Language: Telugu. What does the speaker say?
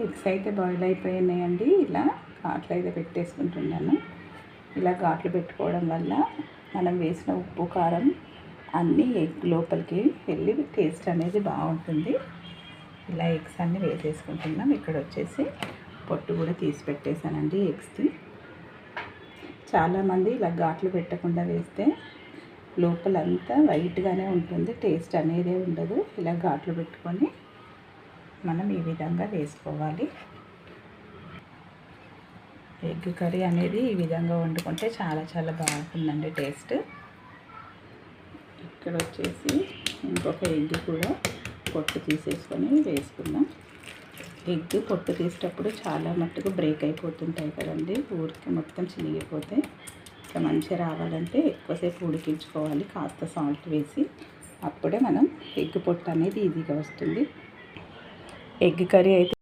ఎగ్స్ అయితే బాయిల్ అయిపోయినాయండి. ఇలా ఘాట్లు అయితే పెట్టేసుకుంటున్నాను. ఇలా ఘాట్లు పెట్టుకోవడం వల్ల మనం వేసిన ఉప్పు కారం అన్నీ ఎగ్ లోపలికి వెళ్ళి టేస్ట్ అనేది బాగుంటుంది. ఇలా ఎగ్స్ అన్నీ వేసేసుకుంటున్నాం. ఇక్కడ వచ్చేసి పొట్టు కూడా తీసి పెట్టేశానండి ఎగ్స్కి. చాలామంది ఇలా ఘాట్లు పెట్టకుండా వేస్తే లోపలంతా వైట్గానే ఉంటుంది, టేస్ట్ అనేది ఉండదు. ఇలా ఘాట్లు పెట్టుకొని మనం ఈ విధంగా వేసుకోవాలి. ఎగ్ కర్రీ అనేది ఈ విధంగా వండుకుంటే చాలా చాలా బాగుంటుందండి టేస్ట్. ఇక్కడ వచ్చేసి ఇంకొక ఎగ్ కూడా పొట్టు తీసేసుకొని వేసుకుందాం. ఎగ్ పొట్టు తీసేటప్పుడు చాలా మట్టుకు బ్రేక్ అయిపోతుంటాయి కదండి, ఊరికి మొత్తం చినిగిపోతే. ఇట్లా మంచిగా రావాలంటే ఎక్కువసేపు ఉడికించుకోవాలి కాస్త సాల్ట్ వేసి. అప్పుడే మనం ఎగ్ పొట్టు అనేది ఈజీగా వస్తుంది. ఎగ్ కర్రీ అయితే